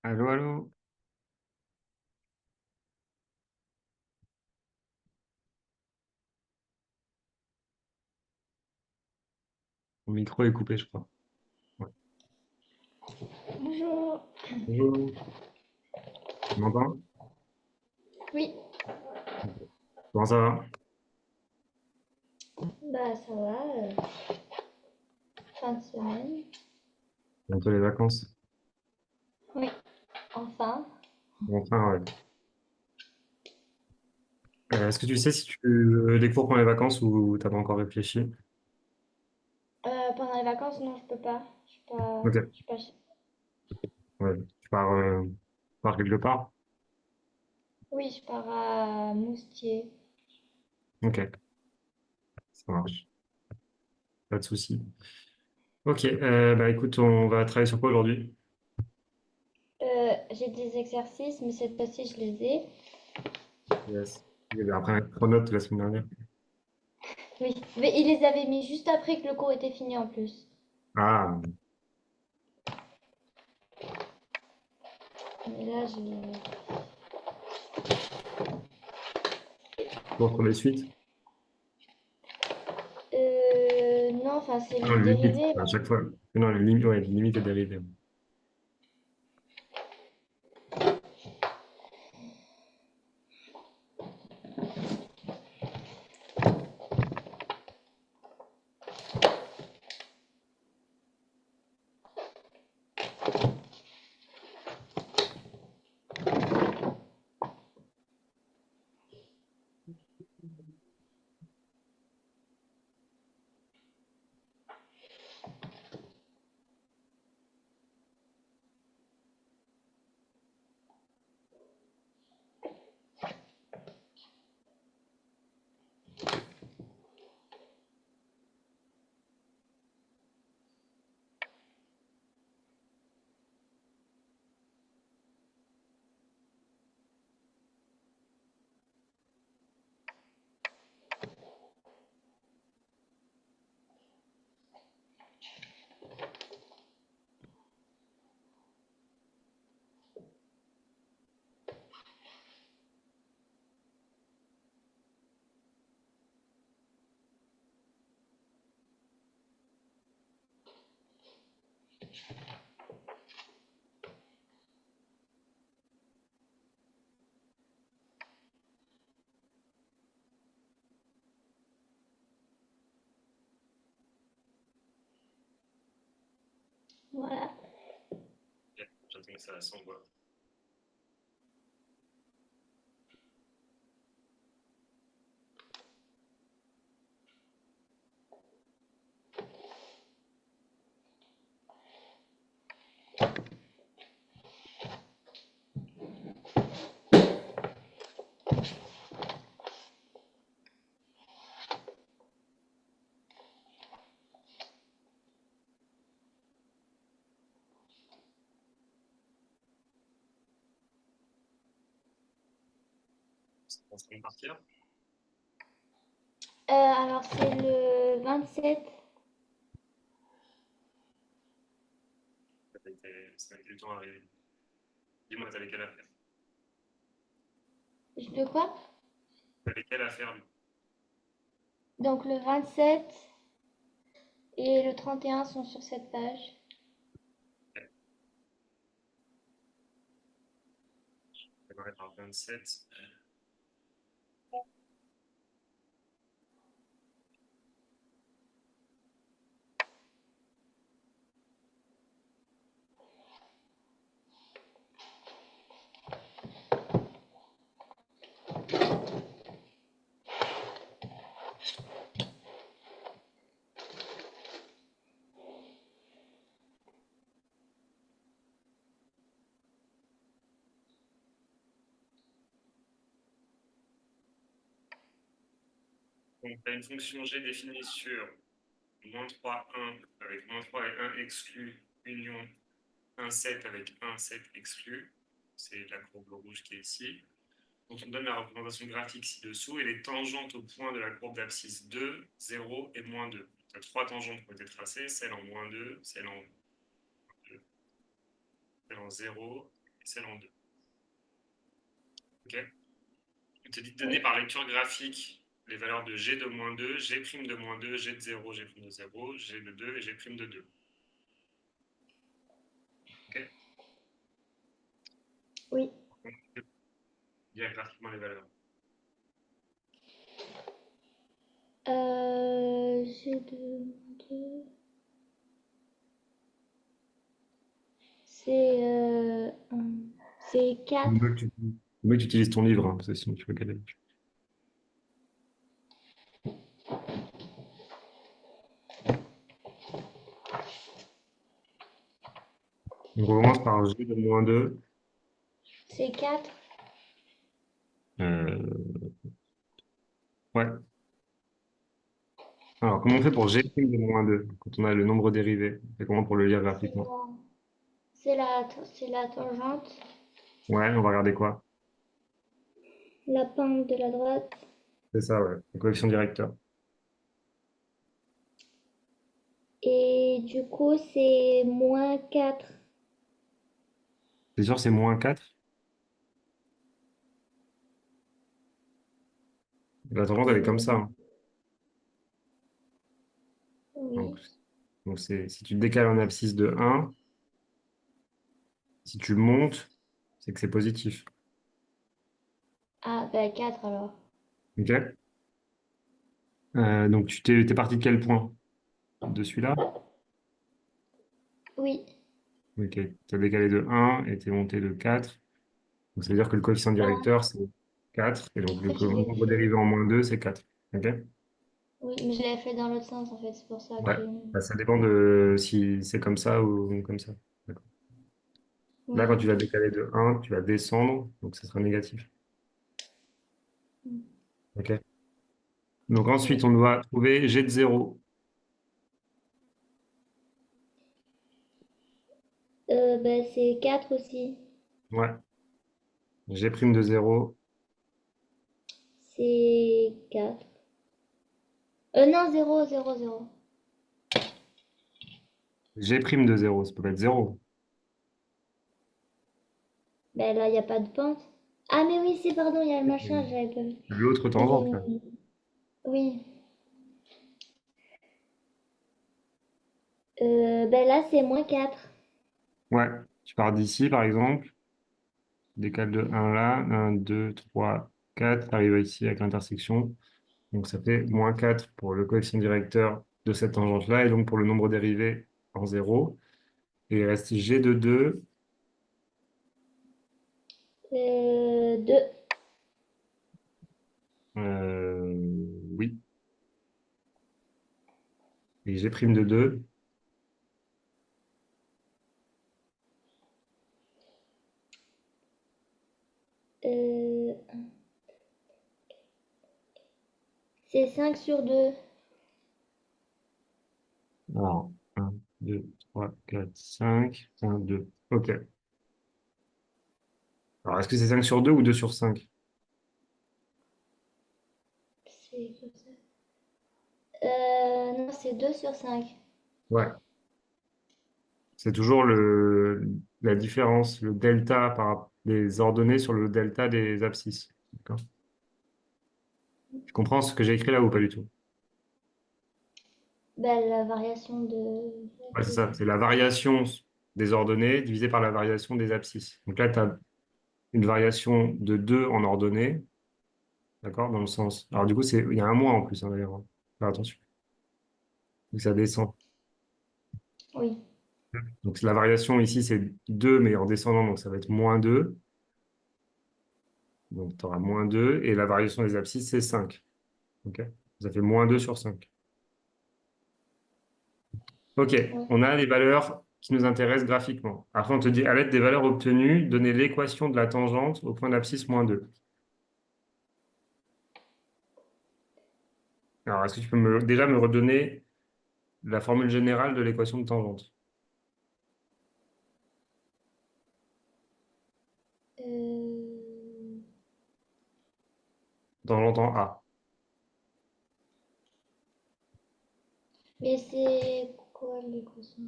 Allô, allô? Mon micro est coupé, je crois. Ouais. Bonjour. Bonjour, tu m'entends? Oui, Comment ça va? bah ça va. Fin de semaine. Bientôt les vacances. Oui, enfin. Enfin, ouais. Est-ce que tu sais si tu veux des cours pendant les vacances ou t'as pas encore réfléchi? Pendant les vacances, non, je peux pas. Ok, Je suis pas chez- ouais. Tu pars quelque part? Oui, je pars à Moustier. Ok, ça marche. Pas de souci. Ok, bah écoute, on va travailler sur quoi aujourd'hui? J'ai des exercices, mais cette fois-ci, je les ai. Yes. Il y avait après un chronote la semaine dernière. Oui, mais ils les avaient mis juste après que le cours était fini en plus. Ah, Mais là, je... pour retrouver les suites? Non, enfin, c'est Non, les les limites, dérivés. à chaque fois. Non, les limites, ouais, les limites et dérivées. Voilà. J'attends que ça s'envoie. On se partir? Alors, c'est le 27. Ça a été le temps arrivé. Dis-moi, t'avais quelle affaire? De quoi? T'avais quelle affaire, lui? Donc, le 27 et le 31 sont sur cette page. Démarrer par 27. Donc, tu as une fonction g définie sur moins 3, 1 avec moins 3 et 1 exclu, union 1, 7 avec 1, 7 exclu. C'est la courbe rouge qui est ici. Donc, on donne la représentation graphique ci-dessous et les tangentes au point de la courbe d'abscisse 2, 0 et moins 2. Tu as trois tangentes qui ont été tracées, celle en moins 2, celle en 2, celle en 0 celle en 2. Ok. On te dit de donner par lecture graphique les valeurs de g de moins 2, g' de moins 2, g de 0, g' de 0, g de 2 et g' de 2. Ok. Oui. Dire graphiquement les valeurs. G de 2. C'est 4. Le mec, tu utilises ton livre, hein, parce que sinon tu peux galérer. On commence par g de moins 2. C'est 4. Euh, ouais. Alors, comment on fait pour g' de moins 2 quand on a le nombre dérivé? On fait comment pour le lire graphiquement? C'est la tangente, Ouais, on va regarder quoi? la pente de la droite. C'est ça, ouais. Le coefficient directeur. Et du coup, c'est moins 4. C'est sûr, c'est moins 4. La tangente, elle est comme ça, hein. Donc, Oui. si tu décales en abscisse de 1, si tu montes, c'est que c'est positif. Ah, bah 4 alors. OK? Donc, t'es parti de quel point? De celui-là? Oui. OK. Tu as décalé de 1 et tu es monté de 4. Donc, ça veut dire que le coefficient Ah, directeur, c'est 4. Et donc, en le fait, je l'ai nombre fait. dérivé en moins 2, c'est 4. OK? Oui, mais je l'avais fait dans l'autre sens en fait, c'est pour ça Ouais. que. Bah, ça dépend de si c'est comme ça ou comme ça. D'accord. Là, quand Oui. tu vas décaler de 1, tu vas descendre, donc ça sera négatif. OK? Donc ensuite, Oui. on doit trouver g de 0. Bah, c'est 4 aussi. Ouais. G' de 0. C'est 4. Non, 0, 0, 0. G' de 0, ça peut pas être 0. Ben là, il n'y a pas de pente. Ah, mais oui, c'est pardon, il y a le machin, j'avais pas vu. L'autre Oui, tangente, oui, là. oui. Oui. Ben là, c'est moins 4. Ouais. Tu pars d'ici, par exemple. Décale de 1 là. 1, 2, 3, 4. Tu arrives ici avec l'intersection. Donc ça fait moins 4 pour le coefficient directeur de cette tangente-là. Et donc pour le nombre dérivé en 0. Et il reste G de 2. 2. Oui. Et G' de 2. C'est 5 sur 2. Alors, 1, 2, 3, 4, 5. 1, 2. OK. Alors, est-ce que c'est 5 sur 2 ou 2 sur 5? C'est comme ça. Non, c'est 2 sur 5. Ouais. C'est toujours la différence, le delta des ordonnées sur le delta des abscisses. D'accord? Tu comprends ce que j'ai écrit là ou pas du tout? Ben, la variation de. Ouais, c'est ça. C'est la variation des ordonnées divisée par la variation des abscisses. Donc là, tu as une variation de 2 en ordonnées. D'accord? Dans le sens. Alors, du coup, il y a un moins en plus, hein, d'ailleurs, hein. Faire attention. Donc, ça descend. Oui. Donc, la variation ici, c'est 2 mais en descendant, donc ça va être moins 2. Donc, tu auras moins 2. Et la variation des abscisses, c'est 5. OK? Ça fait moins 2 sur 5. OK, Ouais. on a les valeurs qui nous intéressent graphiquement. Après, on te dit, à l'aide des valeurs obtenues, donnez l'équation de la tangente au point d'abscisse moins 2. Alors, est-ce que tu peux déjà me redonner la formule générale de l'équation de tangente? Euh, Tangente en A. Mais c'est quoi l'équation?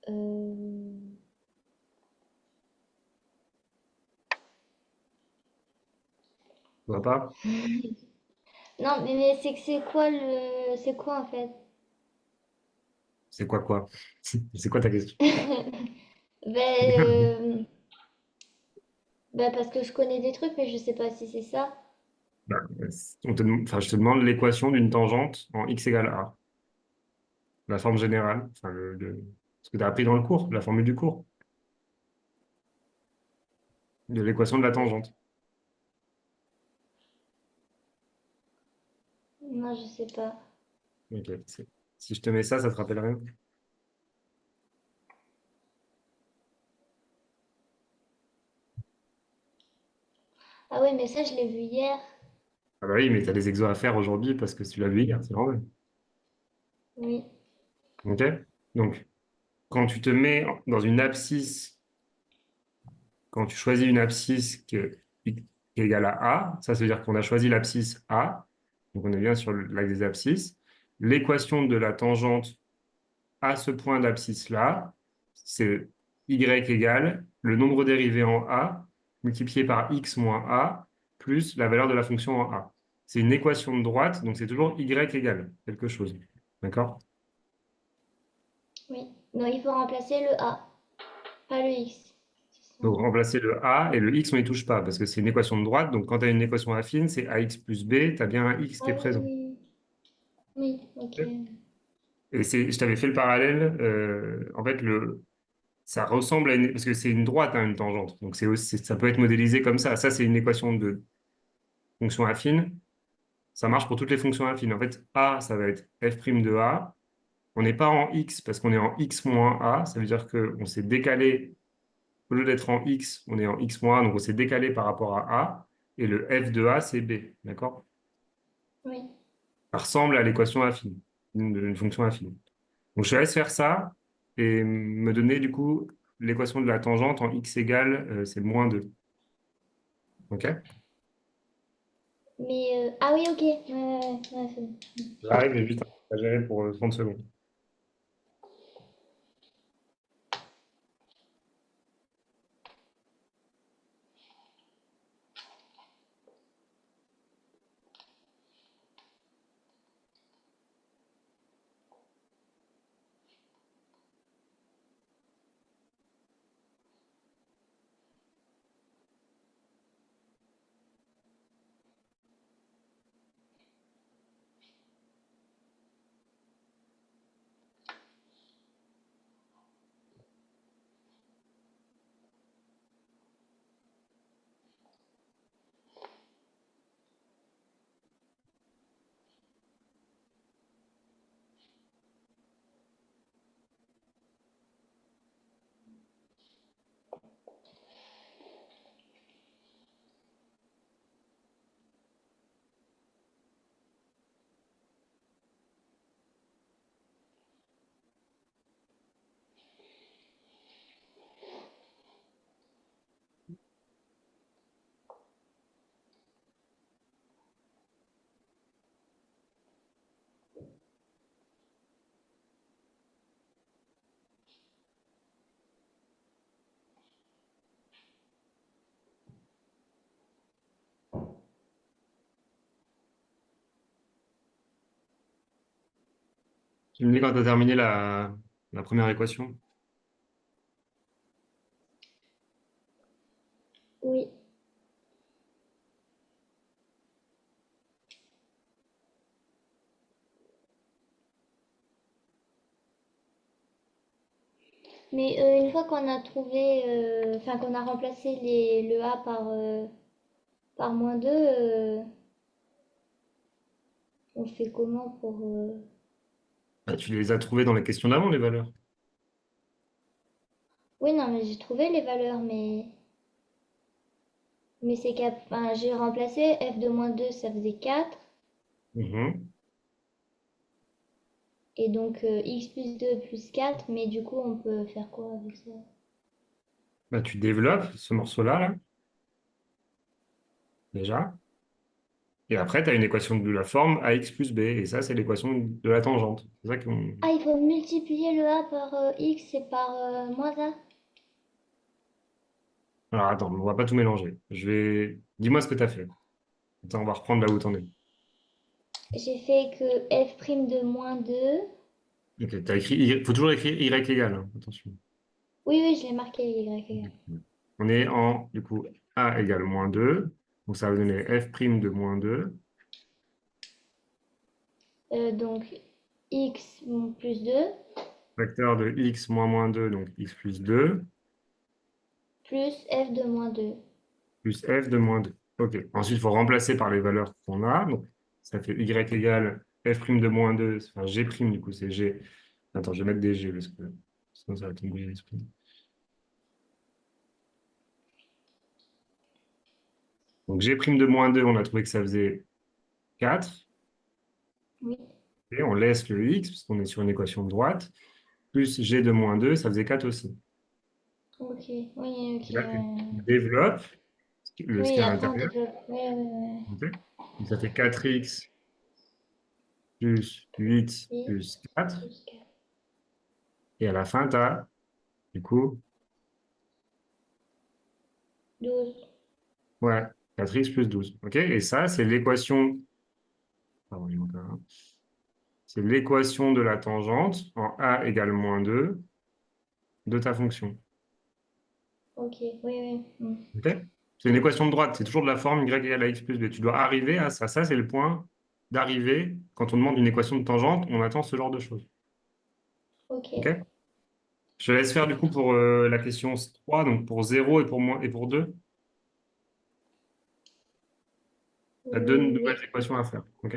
Euh, On va pas? Non, mais c'est que c'est quoi le... C'est quoi en fait? C'est quoi quoi? C'est quoi ta question? Ben, ben, parce que je connais des trucs, mais je sais pas si c'est ça. Bah, enfin, je te demande l'équation d'une tangente en x égale a. La forme générale, enfin, ce que tu as appris dans le cours, la formule du cours, de l'équation de la tangente. Non, je sais pas. Ok. Si je te mets ça te rappelle rien? Ah ouais, mais ça, je l'ai vu hier. Ah bah oui, mais tu as des exos à faire aujourd'hui parce que tu l'as vu hier, c'est normal. Oui. Ok? Donc, quand tu te mets dans une abscisse, quand tu choisis une abscisse qui est égale à A, ça veut dire qu'on a choisi l'abscisse A, donc on est bien sur l'axe des abscisses. L'équation de la tangente à ce point d'abscisse-là, c'est y égale le nombre dérivé en A multiplié par x moins A plus la valeur de la fonction en A. C'est une équation de droite, donc c'est toujours y égale quelque chose. D'accord? Oui. Non, il faut remplacer le A, pas le X. Donc remplacer le A et le x, on n'y touche pas parce que c'est une équation de droite. Donc quand tu as une équation affine, c'est ax plus b, tu as bien un x qui est Ah présent. oui. Oui, ok. Et je t'avais fait le parallèle. En fait, ça ressemble à une, parce que c'est une droite, hein, une tangente. Donc ça peut être modélisé comme ça. Ça, c'est une équation de fonction affine. Ça marche pour toutes les fonctions affines. En fait, A, ça va être f' de A. On n'est pas en x parce qu'on est en x moins A. Ça veut dire qu'on s'est décalé. Au lieu d'être en x, on est en x moins A. Donc on s'est décalé par rapport à A. Et le f de A, c'est B. D'accord? Oui. Ça ressemble à l'équation affine, une fonction affine. Donc je te laisse faire ça et me donner du coup l'équation de la tangente en x égale, c'est moins 2. OK? Mais ah oui, ok. Ouais, ouais, ouais, c'est bon. J'arrive, mais juste à gérer pour 30 secondes. Tu me dis quand tu as terminé la première équation? Oui. Mais une fois qu'on a trouvé, enfin qu'on a remplacé le A par moins 2, on fait comment pour... Bah, tu les as trouvées dans les questions d'avant, les valeurs. Oui, non, mais j'ai trouvé les valeurs, mais c'est enfin, j'ai remplacé f de moins 2 ça faisait 4 Mhm. et donc x plus 2 plus 4 mais du coup, on peut faire quoi avec ça? Bah, tu développes ce morceau-là, là, déjà. Et après, tu as une équation de la forme ax plus b. Et ça, c'est l'équation de la tangente. C'est ça qu'on... Ah, il faut multiplier le a par x et par moins a. Alors attends, on va pas tout mélanger. Dis-moi ce que tu as fait. Attends, on va reprendre là où tu en es. J'ai fait que f' de moins 2. Ok, t'as écrit... Il faut toujours écrire y égale, hein. Attention. Oui, oui, je l'ai marqué y égal. On est en, du coup, a égale moins 2. Donc ça va donner f' de moins 2. Donc x plus 2 Facteur de x moins 2, donc x plus 2, plus f de moins 2. plus f de moins 2. Ok. Ensuite, il faut remplacer par les valeurs qu'on a. Donc, ça fait y égale f' de moins 2, enfin g', du coup, c'est g. Attends, je vais mettre des g parce que sinon ça va tomber l'esprit. Donc, g' de moins 2, on a trouvé que ça faisait 4. Oui, Et on laisse le x, parce qu'on est sur une équation de droite, plus g de moins 2, ça faisait 4 aussi. ok, oui, ok. Et là, tu développes ce qu'il y Oui, a à après on l'intérieur. développe. Ouais, ouais, Ok. Donc, ça fait 4x plus 8 ouais. plus 4. Plus 4. Et à la fin, tu as, du coup, 12. ouais, 4x plus 12. Ok. Et ça, c'est l'équation. Pardon, il manque un. C'est l'équation de la tangente en a égale moins 2 de ta fonction. Ok, oui, oui. Ok. C'est une équation de droite. C'est toujours de la forme y égale à x plus b. Tu dois arriver à ça. Ça, c'est le point d'arrivée. Quand on demande une équation de tangente, on attend ce genre de choses. Ok. Ok. Je te laisse faire du coup pour la question 3, donc pour 0 et pour moins et pour 2. Tu as deux nouvelles Oui. équations à faire. Ok.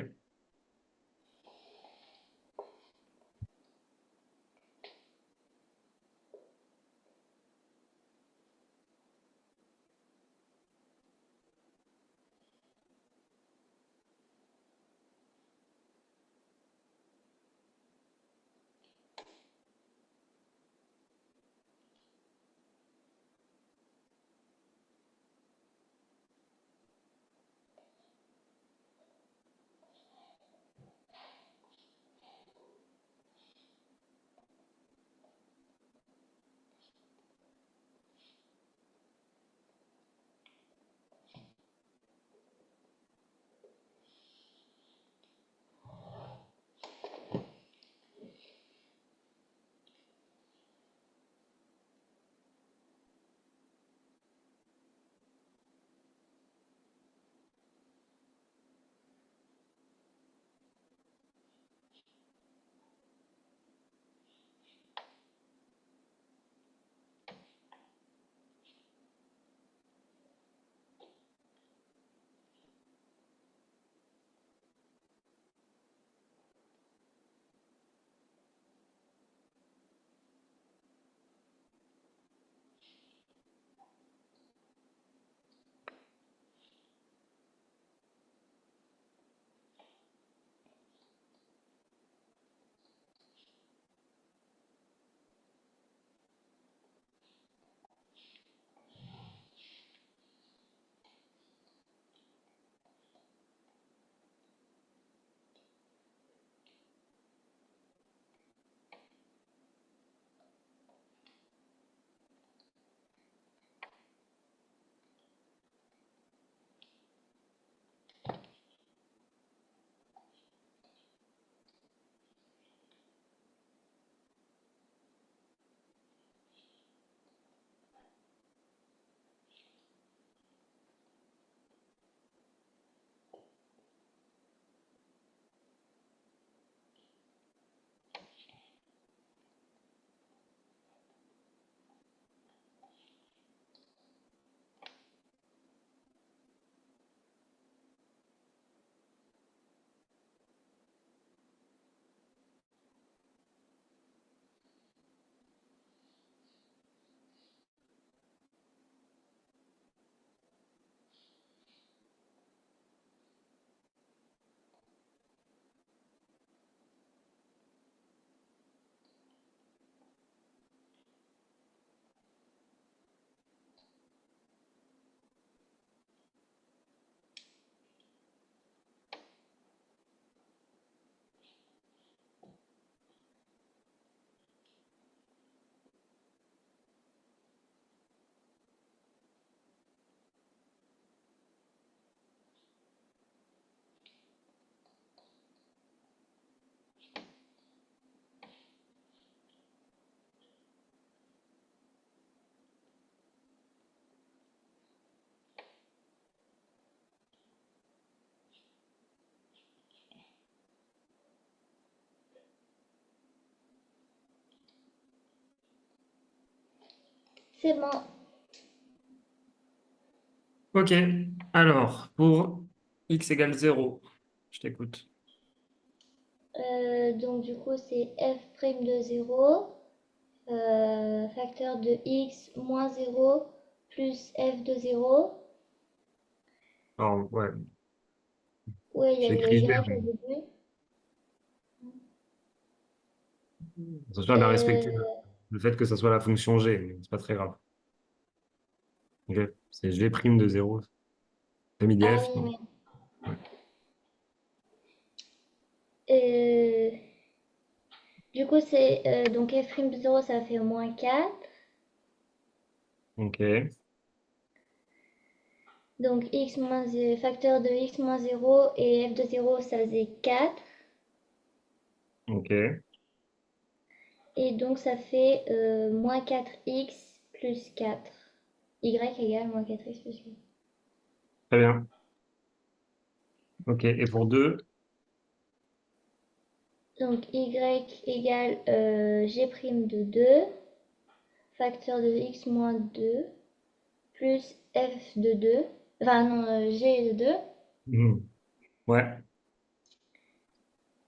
C'est bon. Ok, alors, pour x égale 0, je t'écoute. Donc du coup, c'est f' de 0, facteur de x moins 0 plus f de 0. Alors, ouais, Ouais, il y je a le l'écrivais, y mais au début. attention à bien respecter Euh, le fait que ça soit la fonction g, mais c'est pas très grave. Ok, c'est g' de 0. T'as mis des ah f, oui, non? oui. Ouais. Euh, du coup, c'est donc f' de 0, ça fait moins 4. Ok, Donc x moins, facteur de x moins 0 et f de 0, ça faisait 4. ok, Et donc ça fait moins 4x plus 4. Y égale moins 4x plus 4. très bien. Ok, et pour 2, Donc y égale g' de 2, facteur de x moins 2, plus f de 2, enfin non, g de 2. ouais,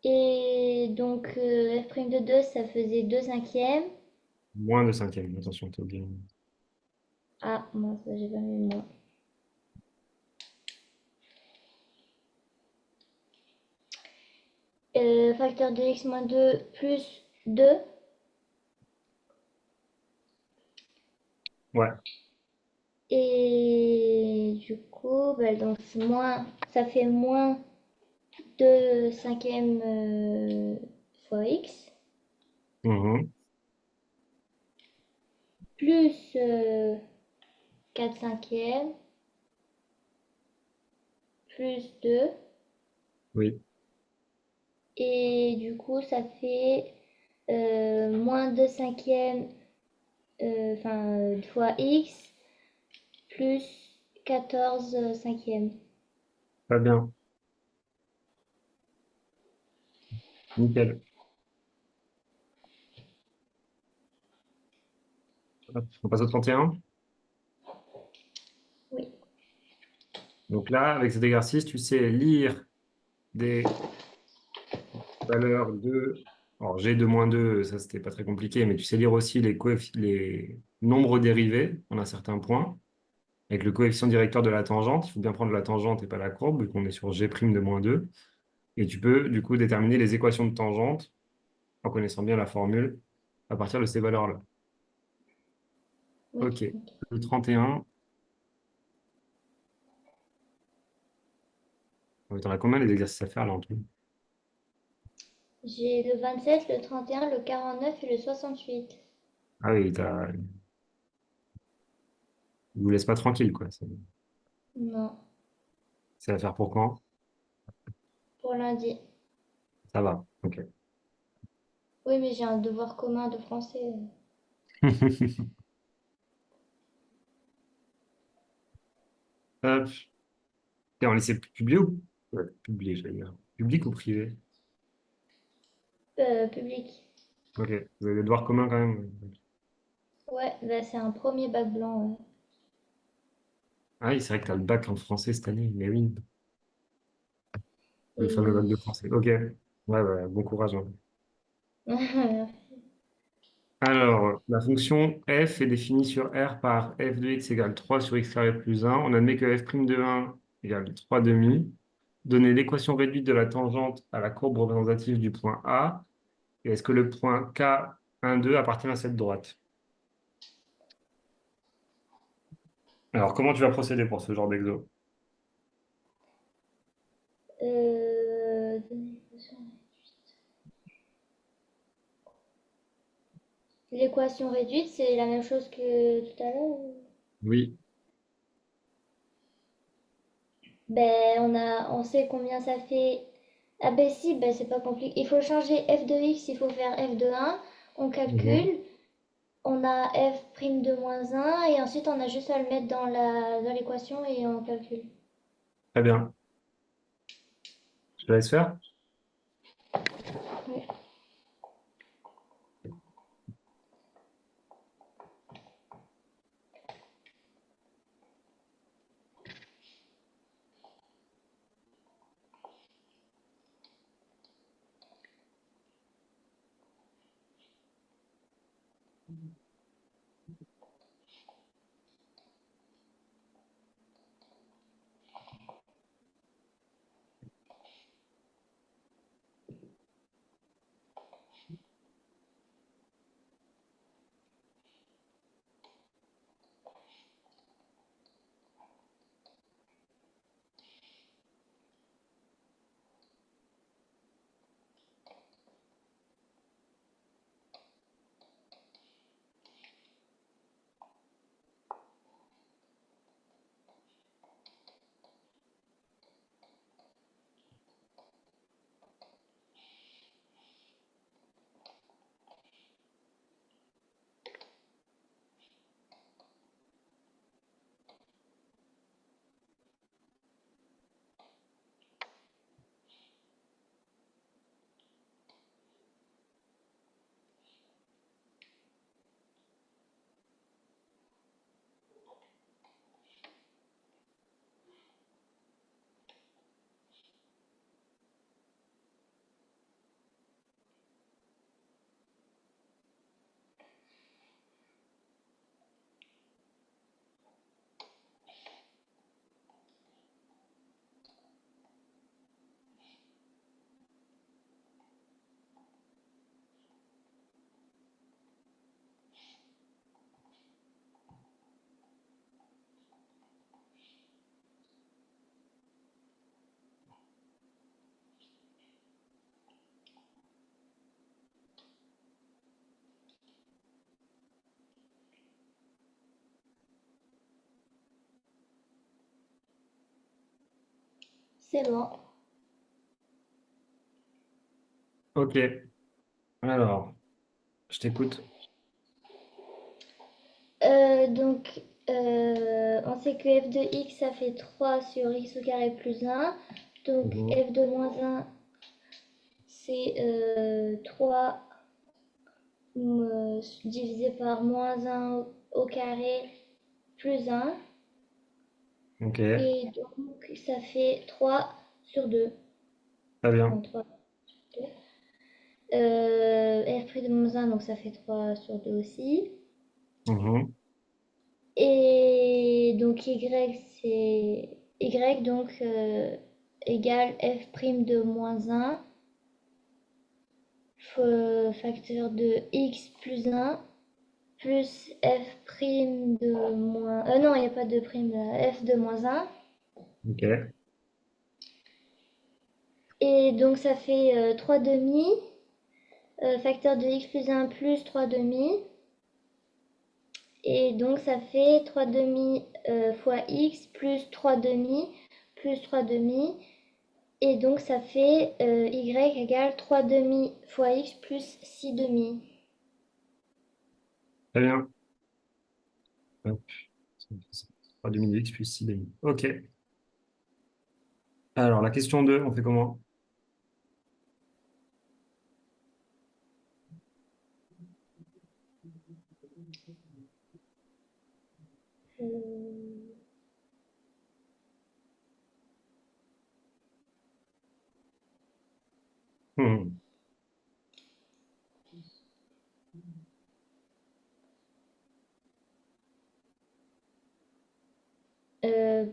Et donc f' de 2, ça faisait 2 cinquièmes. moins de cinquième, attention, t'as oublié. Ah, moi, ça j'ai pas mis moi. Facteur de x moins 2 plus 2. Ouais, Et du coup, bah, donc, moins, ça fait moins 2 cinquièmes fois x, mhm, plus 4 cinquièmes, plus 2. oui, Et du coup, ça fait moins 2 cinquièmes fois x, plus 14 cinquièmes. très bien, nickel. Hop, on passe au 31. Oui. Donc là, avec cet exercice, tu sais lire des valeurs de... Alors, g de moins 2, ça, c'était pas très compliqué, mais tu sais lire aussi les nombres dérivés en un certain point. Avec le coefficient directeur de la tangente, il faut bien prendre la tangente et pas la courbe, vu qu'on est sur g' de moins 2. Et tu peux, du coup, déterminer les équations de tangente, en connaissant bien la formule, à partir de ces valeurs-là. Oui. Ok. Le 31, t'en as combien les exercices à faire là en tout? J'ai le 27, le 31, le 49 et le 68. Ah oui, ils vous laissent pas tranquille, quoi. Non, C'est à faire pour quand? pour lundi. Ça va, ok. Oui, mais j'ai un devoir commun de français. Hop. T'es en lycée public ou ouais, public, j'allais dire. Public ou privé? Public. Ok. Vous avez des devoirs communs quand même. Ouais, bah, c'est un premier bac blanc. Ah oui, c'est vrai que tu as le bac en français cette année, mais oui, Ouais. le Et fameux bac oui. de français. Ok. Ouais, ouais, bon courage, hein. Alors, la fonction f est définie sur R par f de x égale 3 sur x carré plus 1. On admet que f' de 1 égale 3 demi. Donnez l'équation réduite de la tangente à la courbe représentative du point A. Et est-ce que le point K12 appartient à cette droite? Alors, comment tu vas procéder pour ce genre d'exo? Euh, L'équation réduite, c'est la même chose que tout à l'heure? Oui. Ben, on sait combien ça fait. Ah ben si, ben c'est pas compliqué. Il faut changer f de x, il faut faire f de 1. On Mhm. calcule. On a f' de moins 1 et ensuite on a juste à le mettre dans l'équation et on calcule. Très bien. Je te laisse faire. Oui. C'est bon. Ok. Alors, je t'écoute. Donc, on sait que f de x, ça fait 3 sur x au carré plus 1. Donc, Mhm. f de moins 1, c'est 3 divisé par moins 1 au carré plus 1. Ok, Et donc, ça fait 3 sur 2. très bien. Enfin, 3 sur 2. F' de moins 1, donc ça fait 3 sur 2 aussi. Mhm. Et donc y, c'est y, donc égale f' de moins 1 facteur de x plus 1 plus f' de moins... non, il n'y a pas de prime là, f de moins 1. Ok, Et donc ça fait 3 demi, facteur de x plus 1 plus 3 demi. Et donc ça fait 3 demi fois x plus 3 demi plus 3 demi. Et donc ça fait y égale 3 demi fois x plus 6 demi. très bien. Hop. 3 demi de x plus 6 demi. Ok. Alors, la question 2, on fait comment? Euh, Mhm.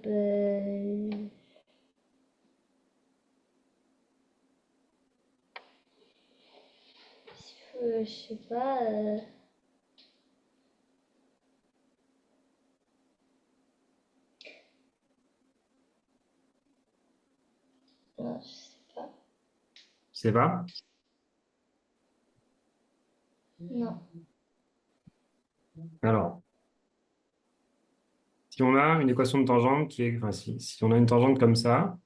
ben, je sais pas. Non, je sais pas. C'est pas? Non. Alors, si on a une équation de tangente qui est, enfin, si on a une tangente comme ça,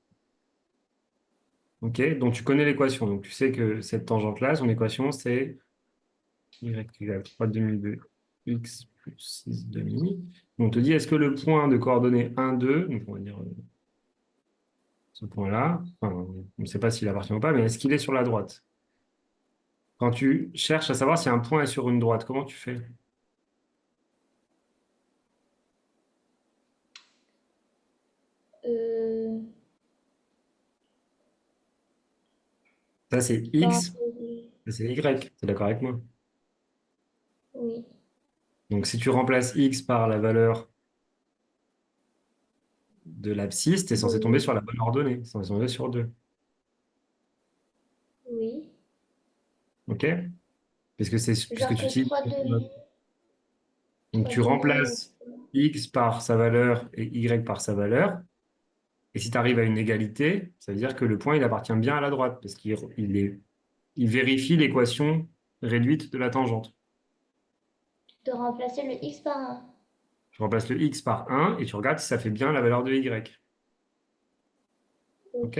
ok, donc tu connais l'équation, donc tu sais que cette tangente-là, son équation, c'est y égale 3 demi de x plus 6 demi. On te dit, est-ce que le point de coordonnées 1, 2, donc on va dire ce point-là, enfin, on ne sait pas s'il appartient ou pas, mais est-ce qu'il est sur la droite? Quand tu cherches à savoir si un point est sur une droite, comment tu fais? Euh, Ça, c'est ben, x, ça, c'est y. Tu es d'accord avec moi? oui. Donc, si tu remplaces x par la valeur de l'abscisse, tu es censé tomber Oui. sur la bonne ordonnée. Tu es censé tomber sur 2. Oui. OK? Puisque Genre tu que utilises. 3,5. Donc, 3 tu demi. remplaces x par sa valeur et y par sa valeur. Et si tu arrives à une égalité, ça veut dire que le point, il appartient bien à la droite, parce il vérifie l'équation réduite de la tangente. De remplacer le x par 1. Tu remplaces le x par 1 et tu regardes si ça fait bien la valeur de y. OK? Ok.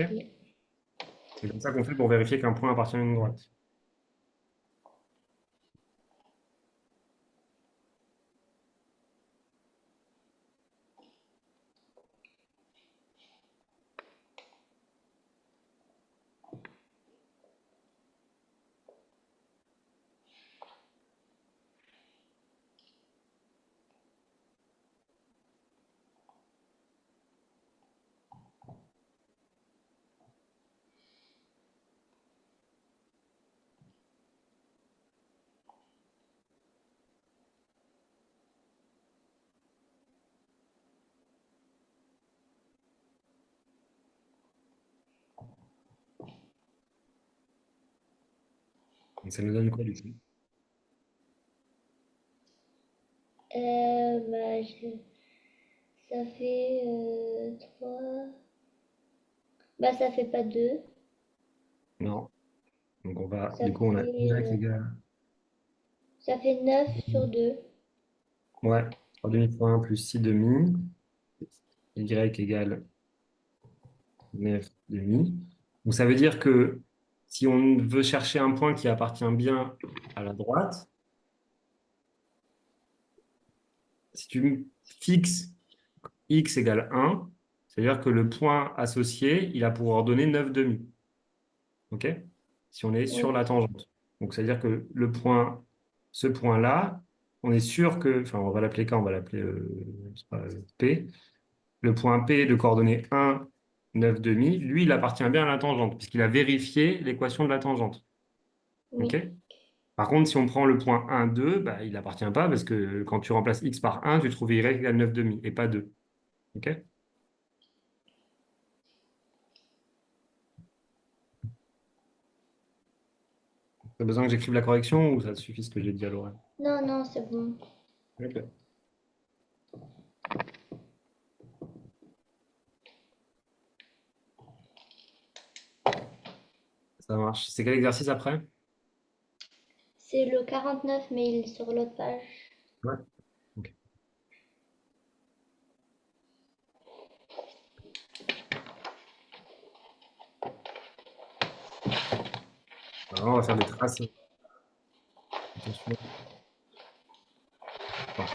C'est comme ça qu'on fait pour vérifier qu'un point appartient à une droite. Donc, ça nous donne quoi, du coup? Bah, ça fait 3. Bah, ça fait pas 2. Non. Donc, Ça du coup, on a y fait, égale. ça fait 9 sur 2. Ouais, 3 demi fois 1 plus 6 demi. Y égale 9 demi. Donc, ça veut dire que si on veut chercher un point qui appartient bien à la droite, si tu fixes x égale 1, c'est-à-dire que le point associé, il a pour ordonnée 9 demi. OK? Si on est sur Oui. la tangente. Donc, c'est-à-dire que ce point-là, on est sûr que, enfin, on va l'appeler K, on va l'appeler c'est pas, P. Le point P de coordonnées 1, 9 demi, lui, il appartient bien à la tangente, puisqu'il a vérifié l'équation de la tangente. OK? Oui. Par contre, si on prend le point 1, 2, bah, il n'appartient pas, parce que quand tu remplaces x par 1, tu trouves y égale 9 demi, et pas 2. OK? Tu as besoin que j'écrive la correction ou ça te suffit ce que j'ai dit à l'oral? Non, non, c'est bon. Ok. Ça marche. C'est quel exercice après? C'est le 49, mais il est sur l'autre page. Ouais. Ok. Alors, on va faire des traces. Attention. Enfin,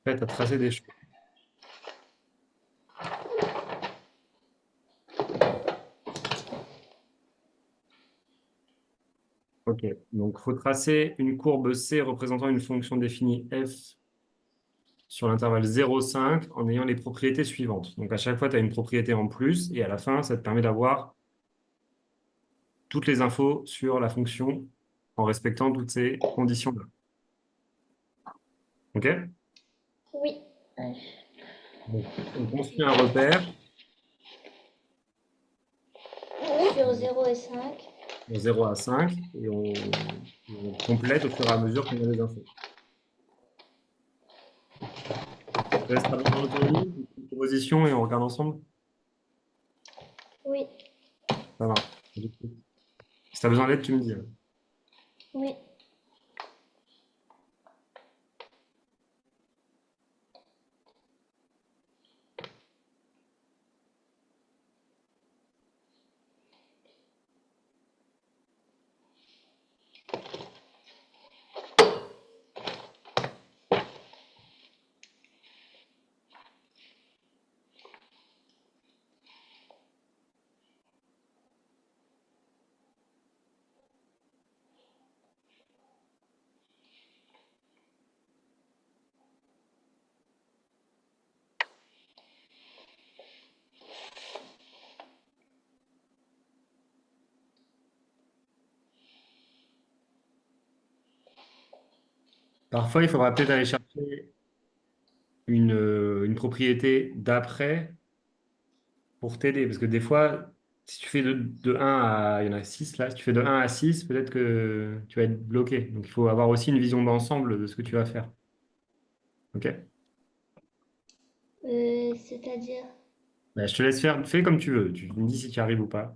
prête à tracer des choses. Ok. Donc, il faut tracer une courbe C représentant une fonction définie f sur l'intervalle 0,5 en ayant les propriétés suivantes. Donc, à chaque fois, tu as une propriété en plus et à la fin, ça te permet d'avoir toutes les infos sur la fonction en respectant toutes ces conditions-là. OK? Oui. Donc, on construit un repère Sur 0 et 5. de 0 à 5 et on complète au fur et à mesure qu'on a les infos. Je te laisse travailler en autonomie, une proposition et on regarde ensemble. Oui. Ça marche. Si tu as besoin d'aide, tu me dis. Oui. Parfois, il faudra peut-être aller chercher une propriété d'après pour t'aider. Parce que des fois, si tu fais de 1 à... Il y en a 6 là. Si tu fais de 1 à 6, peut-être que tu vas être bloqué. Donc, il faut avoir aussi une vision d'ensemble de ce que tu vas faire. OK? C'est-à-dire, Bah, je te laisse faire. Fais comme tu veux. Tu me dis si tu arrives ou pas.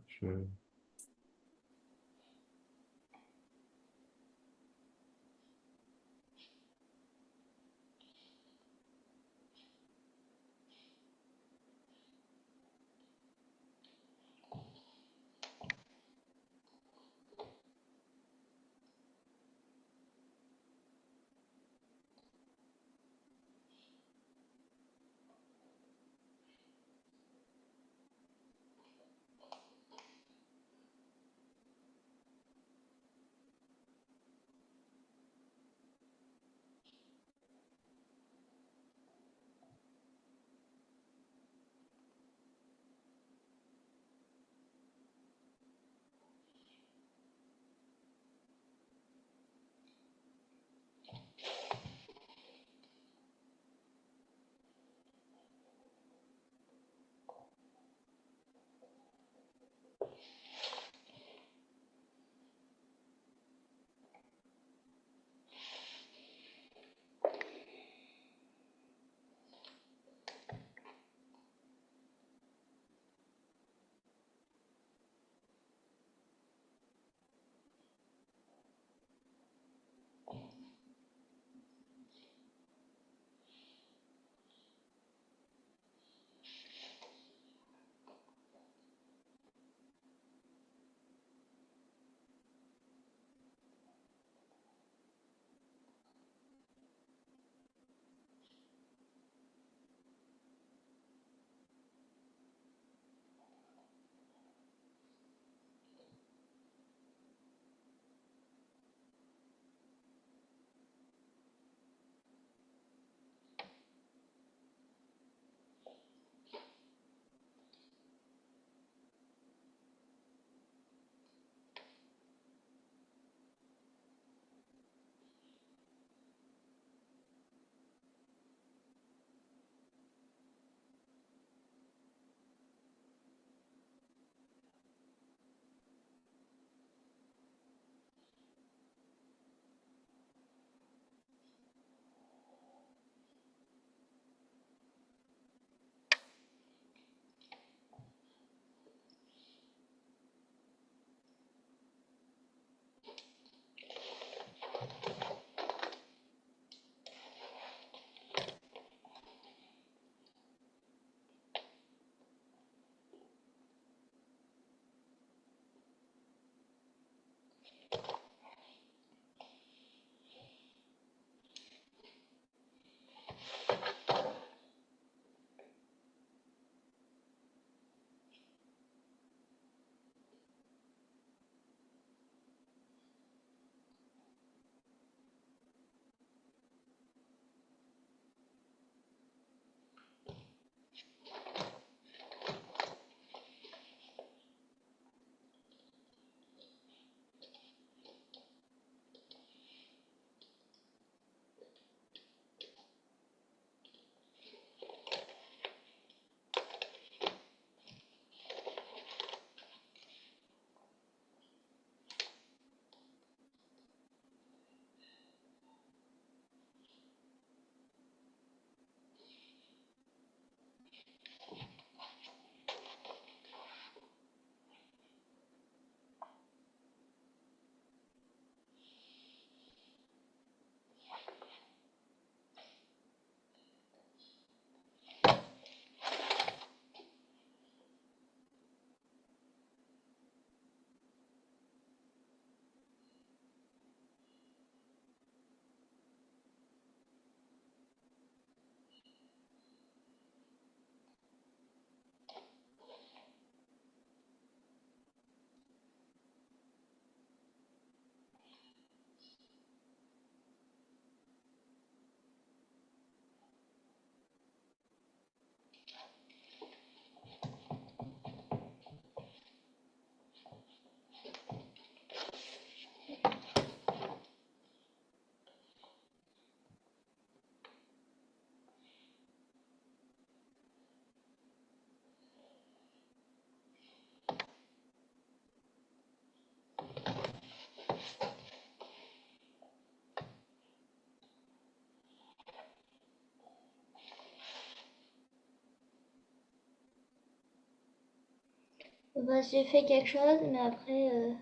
Bah, j'ai fait quelque chose, mais après...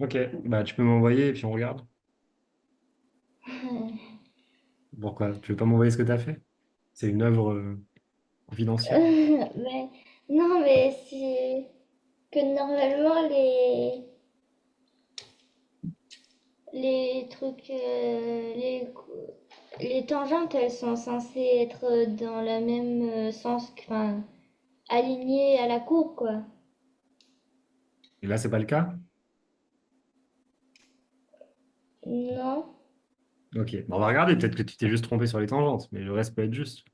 Ok, bah tu peux m'envoyer et puis on regarde. Pourquoi? Tu veux pas m'envoyer ce que tu as fait? C'est une œuvre confidentielle. mais... Non, mais c'est que normalement, les trucs... les tangentes, elles sont censées être dans le même sens, enfin, alignées à la courbe, quoi. Et là, c'est pas le cas? Non. Ok, bon, on va regarder. Peut-être que tu t'es juste trompé sur les tangentes, mais le reste peut être juste.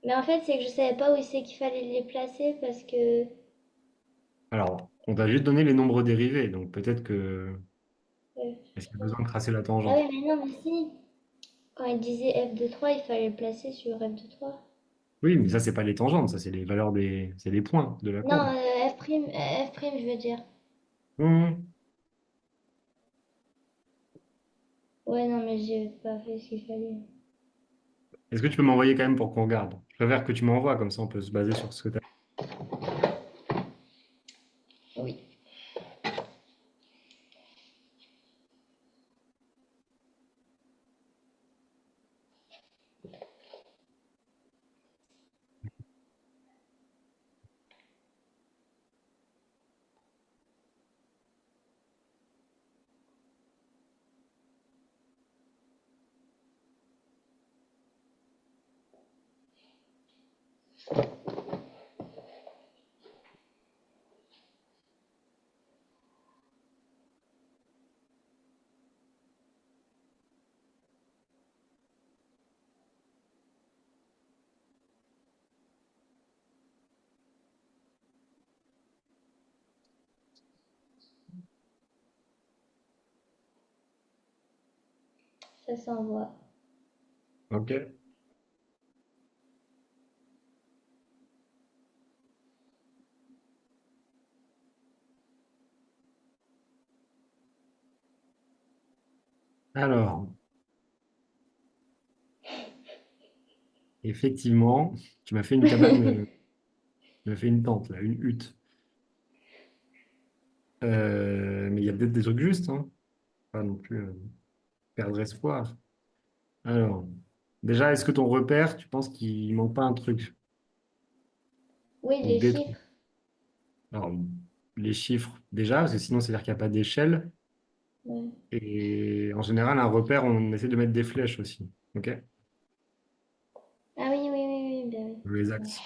Mais en fait, c'est que je savais pas où c'est qu'il fallait les placer parce que... Alors, on t'a juste donné les nombres dérivés, donc peut-être que... euh, Est-ce qu'il y a besoin de tracer la Ah tangente? oui, mais non, mais si. Quand il disait f de 3 il fallait le placer sur f de 3. Oui, mais ça, c'est pas les tangentes, ça, c'est les valeurs c'est les points de la Non, courbe. f', je veux dire. Hum. Ouais, non, mais j'ai pas fait ce qu'il fallait. Est-ce que tu peux m'envoyer quand même pour qu'on regarde? Je préfère que tu m'envoies, comme ça on peut se baser sur ce que tu as. Oui. Ça s'envoie. Ok. Alors, effectivement, tu m'as fait une cabane, tu m'as fait une tente, là, une hutte. Mais il y a peut-être des trucs justes, hein. Pas non plus perdre espoir. Alors, déjà, est-ce que ton repère, tu penses qu'il manque pas un truc? Oui, Ou les des trucs? chiffres. Alors, les chiffres, déjà, parce que sinon, c'est-à-dire qu'il n'y a pas d'échelle. Ouais. Et en général, un repère, on essaie de mettre des flèches aussi. OK? Ah oui, oui, oui, oui, ben Les oui. axes.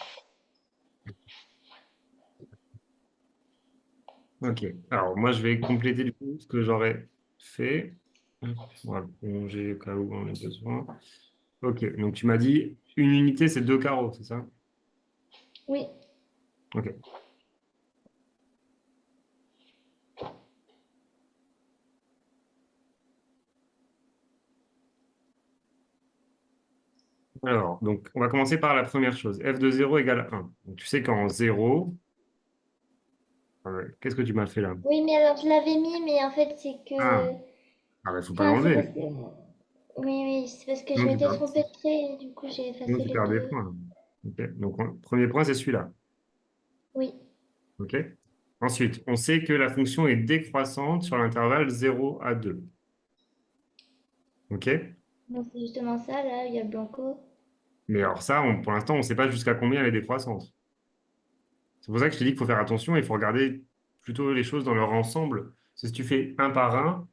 OK. Alors, moi, je vais compléter du coup ce que j'aurais fait. Hop, on va le prolonger au cas où on a besoin. OK. Donc, tu m'as dit une unité, c'est deux carreaux, c'est ça? Oui. OK. Alors, donc, on va commencer par la première chose. F de 0 égale 1. Donc, tu sais qu'en 0, qu'est-ce que tu m'as fait là? Oui, mais alors je l'avais mis, mais en fait, c'est Ah, que. ah bah, faut pas Enfin, c'est parce l'enlever. que. Oui, oui, c'est parce que je Sinon, tu m'étais perds, trompée de trait et du coup, j'ai sinon, effacé tu les perds des deux. points. OK. Donc, premier point, c'est celui-là. Oui. OK. Ensuite, on sait que la fonction est décroissante sur l'intervalle 0 à 2. OK. Donc, c'est justement ça, là, il y a Blanco. Mais alors ça, pour l'instant, on ne sait pas jusqu'à combien elle est décroissante. C'est pour ça que je te dis qu'il faut faire attention, il faut regarder plutôt les choses dans leur ensemble. Parce que si tu fais un par un,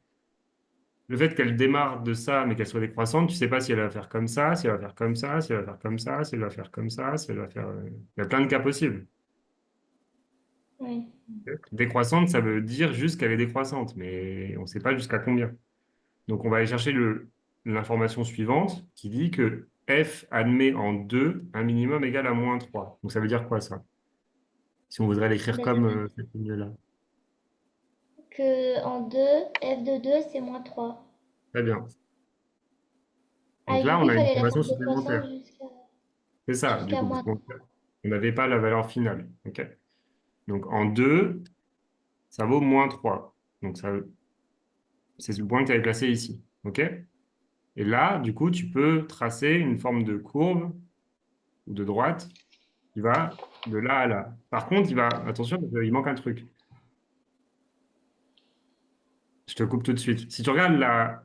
le fait qu'elle démarre de ça, mais qu'elle soit décroissante, tu ne sais pas si elle va faire comme ça, si elle va faire comme ça, si elle va faire comme ça, si elle va faire comme ça, si elle va faire... Il y a plein de cas possibles. Oui. Décroissante, ça veut dire juste qu'elle est décroissante, mais on ne sait pas jusqu'à combien. Donc, on va aller chercher l'information suivante qui dit que f admet en 2 un minimum égal à moins 3. Donc, ça veut dire quoi ça? Si on voudrait l'écrire Ben, ça comme veut dire cette ligne-là. que en 2 f de 2 c'est moins 3. Très bien. Ah, Donc et du là, coup, on il a une fallait la information faire décroissante supplémentaire. C'est ça, du jusqu'à coup, parce moins qu'on 3. n'avait pas la valeur finale. OK. Donc, en 2, ça vaut moins 3. Donc, ça, c'est le point que tu avais placé ici. OK? Et là, du coup, tu peux tracer une forme de courbe ou de droite Il va de là à là. Par contre, attention, parce qu'il manque un truc. Je te coupe tout de suite. Si tu regardes la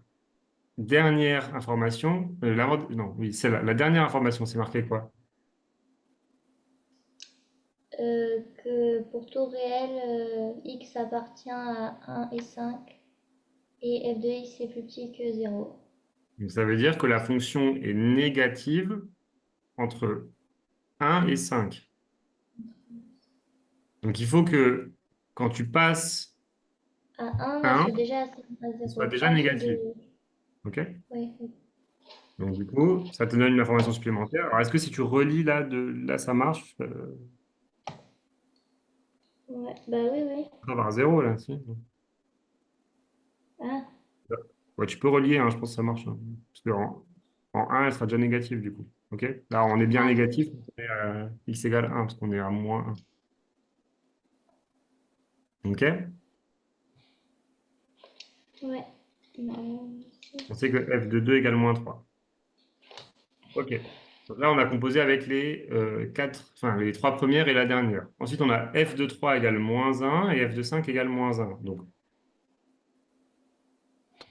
dernière information, non, oui, c'est la dernière information, c'est marqué quoi? Que pour tout réel, x appartient à 1 et 5 et f de x est plus petit que 0. Donc, ça veut dire que la fonction est négative entre 1 et 5. Donc, il faut que quand tu passes À 1, elle 1, soit déjà à il soit 0, déjà pas ceux négatif. de... OK? Oui, Donc, du coup, ça te donne une information supplémentaire. Alors, est-ce que si tu relis là, ça marche? ouais, bah oui, oui. Ça va à 0, là, si. Ah, Ouais, tu peux relier, hein, je pense que ça marche, hein. Parce en 1, elle sera déjà négative, du coup. OK? Là, on est bien ah, négatif, on est à x égale 1, parce qu'on est à moins 1. OK? ouais. Bah, On sait que f de 2 égale moins 3. OK. Donc là, on a composé avec les trois premières et la dernière. Ensuite, on a f de 3 égale moins 1 et f de 5 égale moins 1. Donc,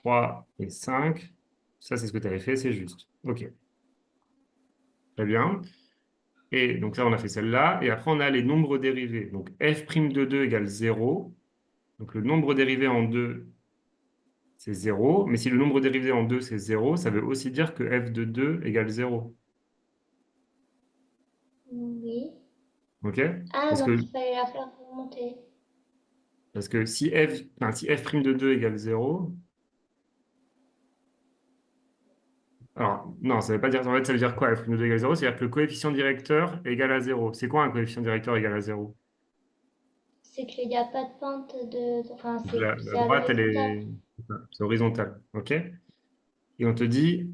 3 et 5, ça, c'est ce que tu avais fait, c'est juste. OK. Très bien. Et donc là, on a fait celle-là. Et après, on a les nombres dérivés. Donc, f' de 2 égale 0. Donc, le nombre dérivé en 2, c'est 0. Mais si le nombre dérivé en 2, c'est 0, ça veut aussi dire que f de 2 égale 0. oui. OK? Ah, Parce donc que il fallait la faire remonter. Parce que si f' de 2 égale 0, alors non, ça ne veut pas dire, en fait, ça veut dire quoi, f' de 2 égale 0? C'est-à-dire que le coefficient directeur est égal à 0. C'est quoi un coefficient directeur égal à 0? C'est qu'il n'y a pas de pente de... Enfin, Donc la c'est à droite, l'horizontale. c'est horizontal, OK? Et on te dit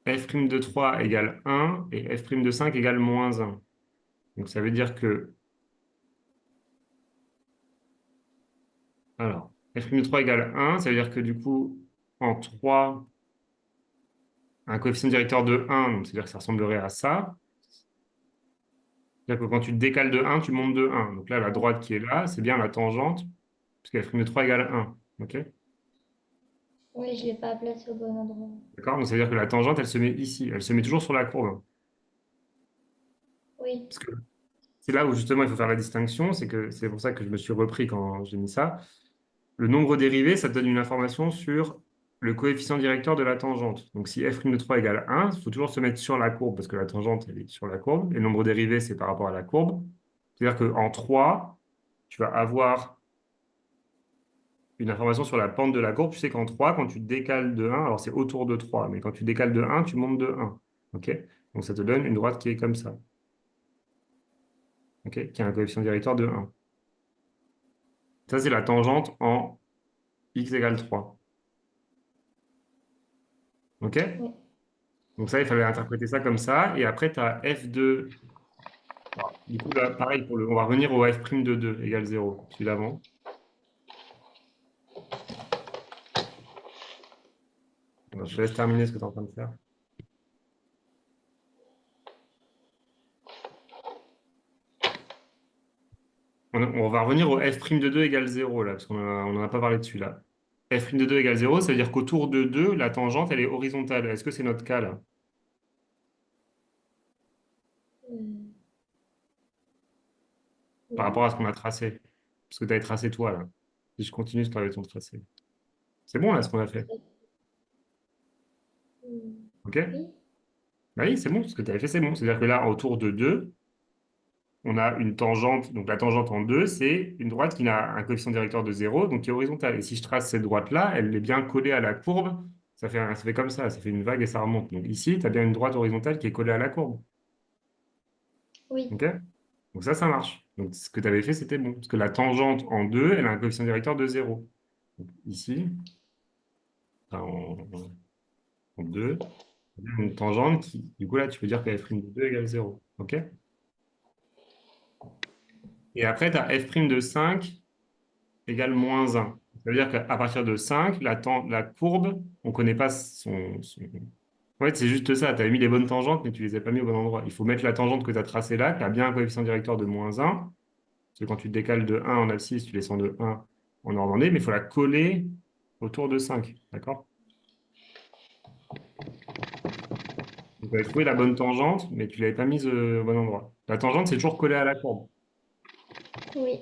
f' de 3 égale 1 et f' de 5 égale moins 1. Donc ça veut dire que, alors, f' de 3 égale 1, ça veut dire que du coup, en 3, un coefficient directeur de 1, donc c'est-à-dire que ça ressemblerait à ça. C'est-à-dire que quand tu décales de 1, tu montes de 1. Donc là, la droite qui est là, c'est bien la tangente, puisque f' de 3 égale 1. OK? Oui, je ne l'ai pas placé au bon endroit. D'accord? Donc ça veut dire que la tangente, elle se met ici. Elle se met toujours sur la courbe. Oui, Parce que c'est là où justement il faut faire la distinction. C'est pour ça que je me suis repris quand j'ai mis ça. Le nombre dérivé, ça te donne une information sur le coefficient directeur de la tangente. Donc si f' de 3 égale 1, il faut toujours se mettre sur la courbe, parce que la tangente, elle est sur la courbe. Et le nombre dérivé, c'est par rapport à la courbe. C'est-à-dire qu'en 3, tu vas avoir une information sur la pente de la courbe. Tu sais qu'en 3, quand tu décales de 1, alors c'est autour de 3, mais quand tu décales de 1, tu montes de 1. OK? Donc ça te donne une droite qui est comme ça. OK? Qui a un coefficient directeur de 1. Ça, c'est la tangente en x égale 3. OK? oui. Donc ça, il fallait interpréter ça comme ça. Et après, tu as f de... alors, du coup, là, pareil, on va revenir au f' de 2 égale 0, celui d'avant. Alors, je te laisse terminer ce que tu es en train de faire. On va revenir au f' de 2 égale 0, là, parce qu'on n'en a pas parlé dessus, là. F' de 2 égale 0, ça veut dire qu'autour de 2, la tangente, elle est horizontale. Est-ce que c'est notre cas, là, Euh, par rapport oui. à ce qu'on a tracé? Parce que tu avais tracé toi, là. Si je continue ce travail ton tracé. C'est bon, là, ce qu'on a fait. OK? Oui. Bah oui, c'est bon, ce que tu avais fait, c'est bon. C'est-à-dire que là, autour de 2, on a une tangente. Donc la tangente en 2, c'est une droite qui a un coefficient directeur de 0, donc qui est horizontale. Et si je trace cette droite-là, elle est bien collée à la courbe. Ça fait comme ça fait une vague et ça remonte. Donc ici, tu as bien une droite horizontale qui est collée à la courbe. Oui. OK? Donc ça marche. Donc ce que tu avais fait, c'était bon. Parce que la tangente en 2, elle a un coefficient directeur de 0. Donc, ici, enfin, en 2, une tangente qui, du coup, là, tu peux dire que f' de 2 égale 0. OK? Et après, tu as f' de 5 égale moins 1. Ça veut dire qu'à partir de 5, la courbe, on ne connaît pas Ouais, c'est juste ça. Tu avais mis les bonnes tangentes, mais tu les as pas mis au bon endroit. Il faut mettre la tangente que tu as tracée là, qui a bien un coefficient directeur de -1. Parce que quand tu te décales de 1 en abscisse, tu descends de 1 en ordre d, mais il faut la coller autour de 5. D'accord? Donc, tu avais trouvé la bonne tangente, mais tu ne l'avais pas mise au bon endroit. La tangente, c'est toujours collé à la courbe. Oui,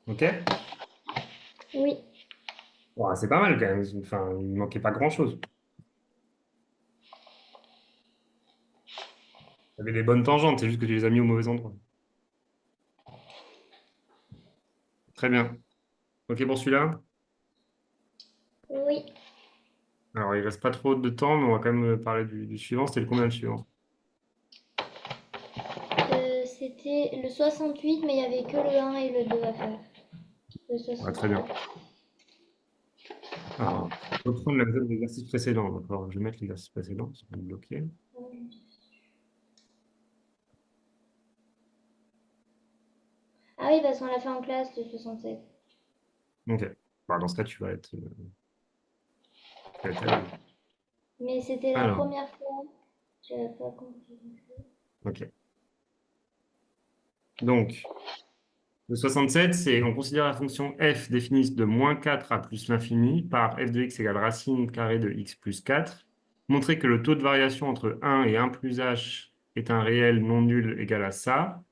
OK? oui. Bon, c'est pas mal quand même. Enfin, il ne manquait pas grand-chose. Tu avais les bonnes tangentes, c'est juste que tu les as mis au mauvais endroit. Très bien. OK pour celui-là? Oui. Alors, il reste pas trop de temps, mais on va quand même parler du suivant. C'était le combien le suivant? C'était le 68, mais il n'y avait que le 1 et le 2 à faire. Le Ouais, très 68. bien. Alors, reprendre la méthode de l'exercice précédent. Donc, alors, je vais mettre l'exercice précédent, c'est bloqué. Ah oui, parce qu'on l'a fait en classe, le 67. OK. Bah, dans ce cas, tu vas être à l'aise. Mais c'était la Alors, première fois. J'avais pas compris. OK. Donc, le 67, c'est on considère la fonction f définie de -4 à plus l'infini par f de x égale racine carrée de x plus 4. Montrer que le taux de variation entre 1 et 1 plus h est un réel non nul égal à ça.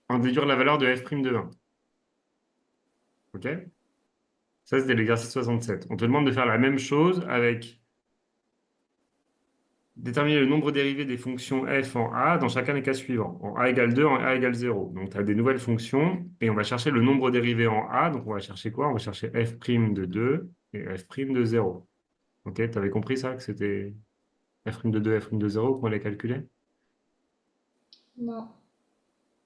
En déduire la valeur de f' de 1. OK? Ça, c'était l'exercice 67. On te demande de faire la même chose avec déterminer le nombre dérivé des fonctions f en a dans chacun des cas suivants. En a égale 2, en a égale 0. Donc, tu as des nouvelles fonctions et on va chercher le nombre dérivé en a. Donc, on va chercher quoi? On va chercher f' de 2 et f' de 0. OK? Tu avais compris ça, que c'était f' de 2, f' de 0 qu'on allait calculer? Non.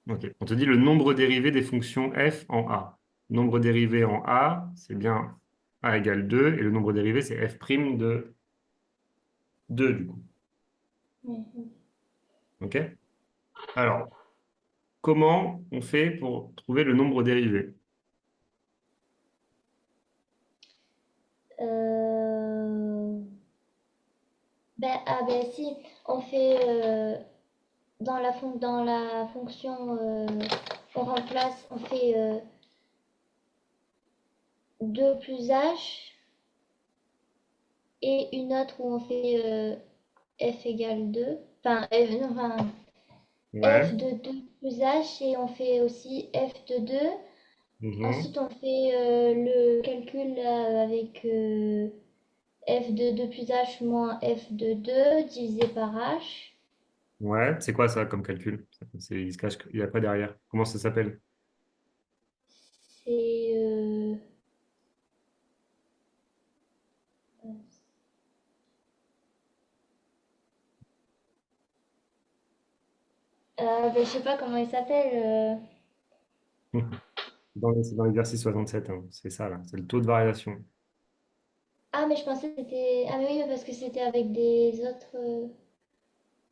OK. On te dit le nombre dérivé des fonctions f en a. Nombre dérivé en a, c'est bien a égale 2 et le nombre dérivé, c'est f' de 2 du coup. Oui. OK? Alors, comment on fait pour trouver le nombre dérivé? Euh... ben si, on fait dans la fonction, on remplace, on fait 2 plus h et une autre où on fait f égale 2. Enfin, non, enfin, f Ouais. de 2 plus h et on fait aussi f de 2. Mhm. Ensuite, on fait le calcul là, avec f de 2 plus h moins f de 2 divisé par h. Ouais, c'est quoi ça comme calcul? Il se cache, il n'y a pas derrière. Comment ça s'appelle? C'est ben, je sais pas comment il s'appelle. C'est dans l'exercice 67, hein. C'est ça là, c'est le taux de variation. Ah, mais je pensais que c'était. Ah, mais oui, parce que c'était avec des autres.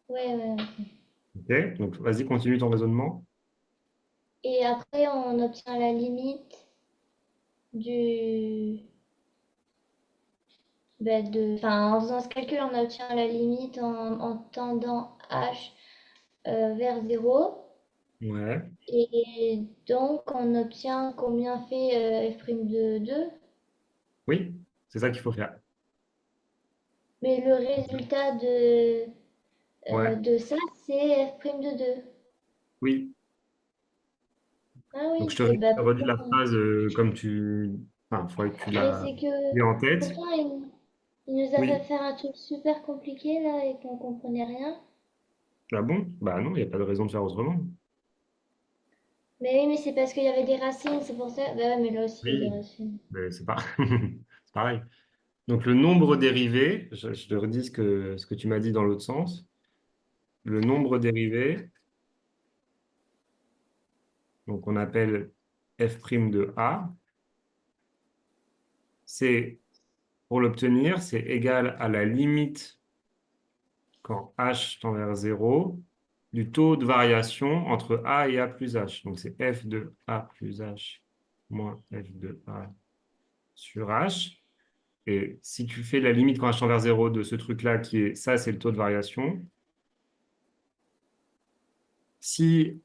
Ouais, ouais. Ok, donc vas-y, continue ton raisonnement. Et après, on obtient la limite du. Enfin, en faisant ce calcul, on obtient la limite en tendant h vers 0. Ouais, Et donc, on obtient combien fait f' de 2. oui, c'est ça qu'il faut faire. Mais le résultat Ouais, de ça, c'est f' de 2. oui. Ah Donc oui, je te et bah redis pourtant. la phrase comme tu. Enfin, il faudrait que tu Mais la c'est que aies en tête. pourtant, il nous a fait Oui. faire un truc super compliqué là et qu'on comprenait rien. Ah bon? Bah non, il n'y a pas de raison de faire autrement. Mais oui, mais c'est parce qu'il y avait des racines, c'est pour ça. Bah ouais, mais là aussi, il y a des Oui, racines. mais c'est pas... c'est pareil. Donc le nombre dérivé, je te redis ce que tu m'as dit dans l'autre sens. Le nombre dérivé, donc on appelle f' de a, c'est pour l'obtenir, c'est égal à la limite quand h tend vers 0 du taux de variation entre a et a plus h. Donc c'est f de a plus h moins f de a sur h. Et si tu fais la limite quand h tend vers 0 de ce truc-là, qui est ça, c'est le taux de variation. Si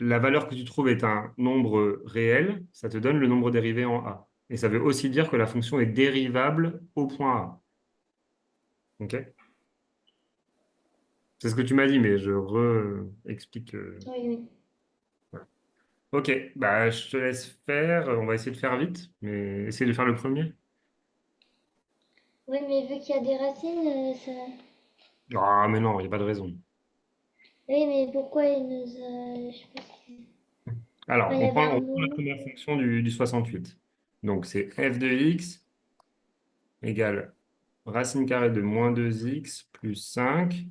la valeur que tu trouves est un nombre réel, ça te donne le nombre dérivé en a. Et ça veut aussi dire que la fonction est dérivable au point a. OK? C'est ce que tu m'as dit, mais je re-explique. Oui, oui. Voilà. OK, bah, je te laisse faire. On va essayer de faire vite, mais essayer de faire le premier. Oui, mais vu qu'il y a des racines, ça... Ah, mais non, il n'y a pas de raison. Oui, mais pourquoi il nous a... Je sais pas si... Alors, Enfin, il y avait un on prend la nom. première fonction du 68. Donc, c'est f de x égale racine carrée de moins 2x plus 5.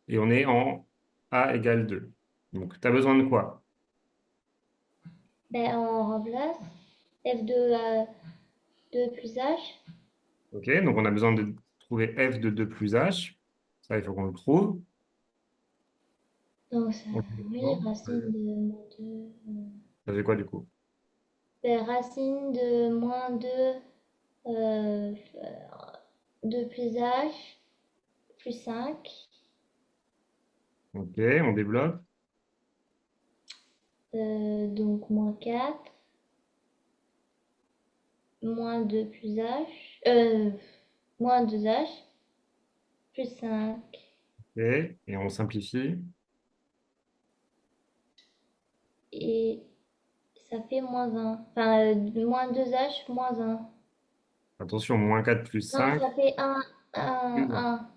Et on est en a égale 2. Donc, tu as besoin de quoi? Ben, on remplace f2 à 2 plus h. OK, donc on a besoin de trouver f de 2 plus h. Ça, il faut qu'on le trouve. Donc, ça... On fait Oui, quoi? racine de moins 2... Ça fait quoi du coup? Ben, racine de moins 2 2 plus h plus 5. OK, on développe. Donc, moins 4. Moins 2 plus h. Moins 2h. Plus 5. OK, et on simplifie. Et ça fait moins 1. Enfin, moins 2h, moins 1. Attention, moins 4 plus Non, 5 ça fait 1, plus 1, 1. 1.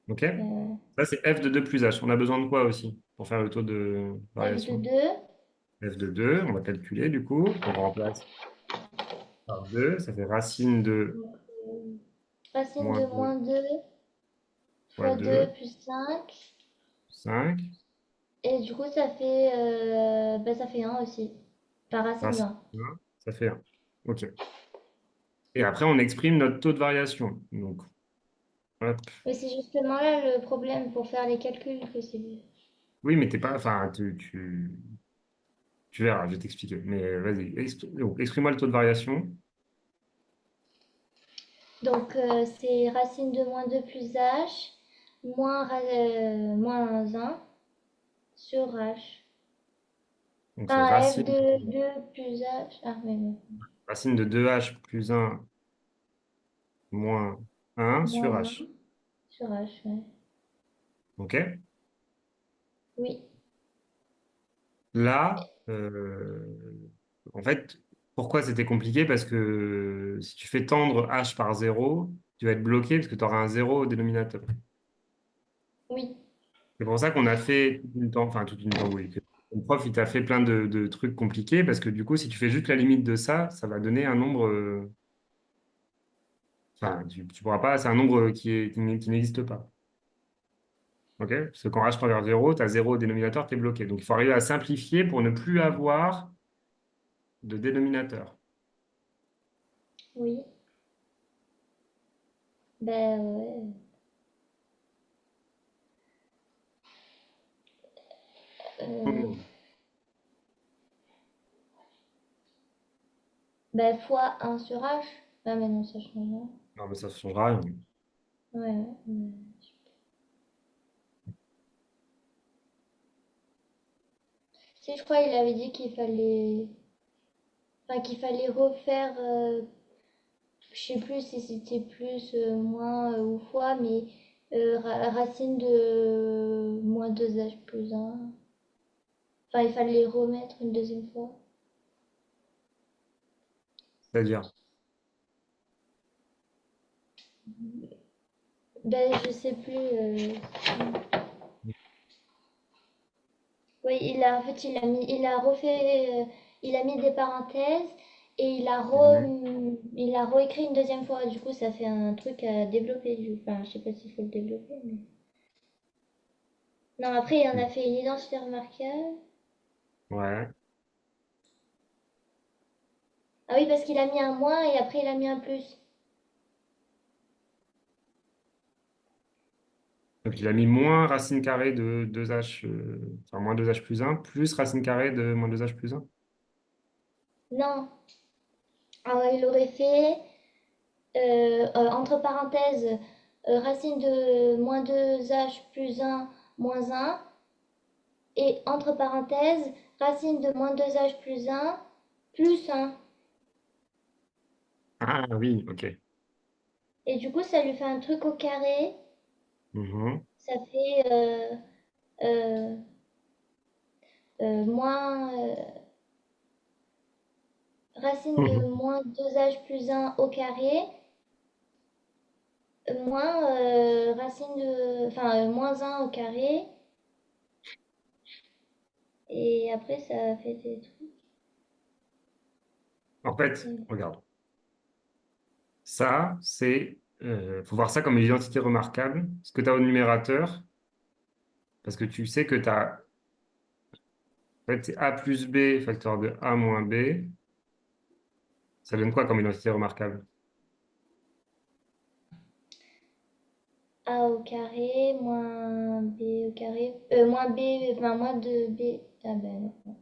OK? Ça, c'est f de 2 plus h. On a besoin de quoi aussi pour faire le taux de F de variation? 2. F de 2, on va calculer du coup. On remplace par 2, ça fait racine de Donc, racine moins de 2 moins 2 fois fois 2 2, plus 5. 5. Et du coup, ça fait 1 aussi. Par racine Racine d'un. de 1, ça fait 1. OK. Et après, on exprime notre taux de variation. Donc, hop. Mais c'est justement là le problème pour faire les calculs que c'est. Oui, mais t'es pas. Enfin, tu verras, je vais t'expliquer. Mais vas-y, donc, exprime-moi le taux de variation. Donc, c'est racine de moins 2 plus h moins 1 sur h. Donc, c'est Enfin, f de 2 plus h. Ah, mais non. racine de 2h plus 1 moins 1 sur Moins 1 h. sur h, ouais. OK? Oui, Là, en fait, pourquoi c'était compliqué? Parce que si tu fais tendre h par 0, tu vas être bloqué parce que tu auras un 0 au dénominateur. oui, C'est pour ça qu'on a fait toute une tambouille. Que le prof, il t'a fait plein de trucs compliqués parce que du coup, si tu fais juste la limite de ça, ça va donner un nombre. Enfin, tu pourras pas, c'est un nombre qui n'existe pas. OK? Parce que quand h tend vers 0, tu as 0 au dénominateur, tu es bloqué. Donc, il faut arriver à simplifier pour ne plus avoir de dénominateur. oui. Ben ouais. Euh, Hmm. ben fois 1 sur h. Ah, mais non, ça change rien. Non, mais ça ne changera rien. Ouais, ouais. Si, je crois qu'il avait dit qu'il fallait. Enfin, qu'il fallait refaire. Je sais plus si c'était plus, moins ou fois, mais racine de moins 2h plus 1. Enfin, il fallait les remettre une deuxième fois. C'est-à-dire, Ben, je sais plus. Oui, en fait, il a refait, il a mis des parenthèses et mhm. il a réécrit une deuxième fois. Du coup, ça fait un truc à développer. Enfin, je sais pas s'il faut le développer, mais... Non, après, il en a fait une identité remarquable. Ouais. Ah oui, parce qu'il a mis un moins et après, il a mis un plus. Donc, il a mis moins racine carrée de 2h, enfin moins 2h plus 1, plus racine carrée de moins 2h plus 1. Non. Alors, il aurait fait. entre parenthèses, racine de moins 2h plus 1 moins 1, et entre parenthèses, racine de moins 2h plus 1 plus 1. Ah oui, ok. Et du coup, ça lui fait un truc au carré. Mhm. Ça fait euh, moins racine de Mhm. moins 2h plus 1 au carré, moins racine de, enfin, moins 1 au carré. Et après, ça fait des trucs. En fait, regarde. Ça, faut voir ça comme une identité remarquable. Ce que tu as au numérateur, parce que tu sais que tu as, en fait, c'est a plus b facteur de a moins b. Ça donne quoi comme identité remarquable? A au carré, moins B au carré, moins B, enfin, moins 2B. Ah ben non.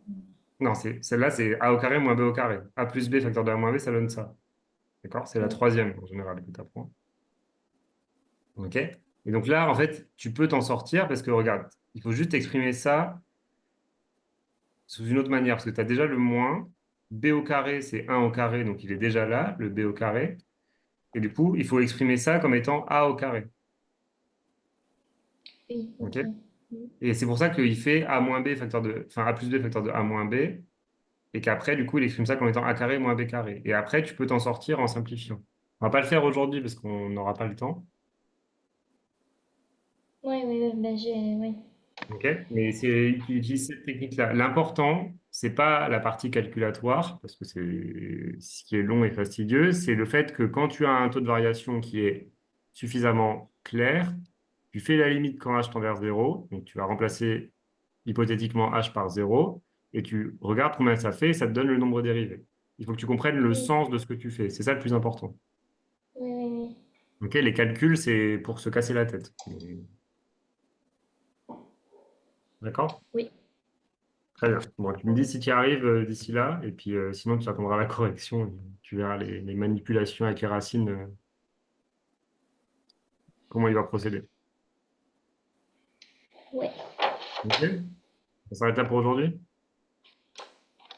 Non, celle-là, c'est a au carré moins b au carré. A plus b facteur de a moins b, ça donne ça. D'accord? C'est la Mm. troisième en général que tu apprends. OK? Et donc là, en fait, tu peux t'en sortir parce que regarde, il faut juste exprimer ça sous une autre manière parce que tu as déjà le moins. B au carré, c'est 1 au carré, donc il est déjà là, le b au carré. Et du coup, il faut exprimer ça comme étant a au carré. Oui, OK? ok. Mm. Et c'est pour ça qu'il fait a moins b facteur de, enfin a plus b facteur de a moins b, et qu'après, du coup, il exprime ça comme étant a carré moins b carré. Et après, tu peux t'en sortir en simplifiant. On va pas le faire aujourd'hui parce qu'on n'aura pas le temps. Oui, oui, oui, ben oui. OK? Mais c'est tu utilises cette technique-là. L'important, c'est pas la partie calculatoire, parce que c'est ce qui est long et fastidieux, c'est le fait que quand tu as un taux de variation qui est suffisamment clair, tu fais la limite quand h tend vers 0, donc tu vas remplacer hypothétiquement h par 0, et tu regardes combien ça fait, et ça te donne le nombre dérivé. Il faut que tu comprennes le Oui, sens de ce que tu fais. C'est ça le plus important. oui, oui, OK? Les calculs, c'est pour se casser la tête. D'accord? oui. Très bien. Bon, tu me dis si tu y arrives d'ici là, et puis sinon tu attendras la correction, et tu verras les manipulations avec les racines, comment il va procéder. Oui, OK? Ça s'arrête là pour aujourd'hui?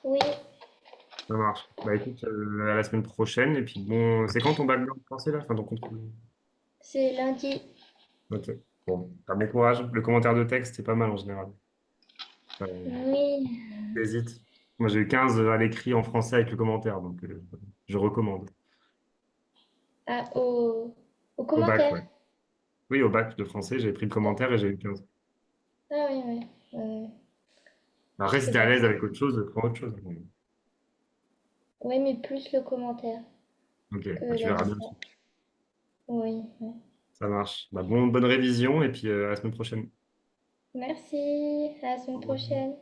oui. Ça marche. Bah écoute, à la semaine prochaine, et puis bon, c'est quand ton background français là? Enfin, ton contrôle. C'est lundi. Ok. Bon, bon courage. Le commentaire de texte, c'est pas mal en général. Oui. T'hésites. Moi, j'ai eu 15 à l'écrit en français avec le commentaire, donc je recommande. Ah, au Au bac, commentaire. ouais. Oui, au bac de français, j'ai pris le commentaire et j'ai eu 15. Ah oui, oui. Après, si C'est t'es à bien. l'aise avec autre chose, prends autre chose. Oui, mais plus le commentaire Ok, que bah, tu la verras bien. leçon. Oui, oui. Ça marche. Bah, bonne révision et puis à la semaine prochaine. Merci. À la Au semaine revoir. prochaine.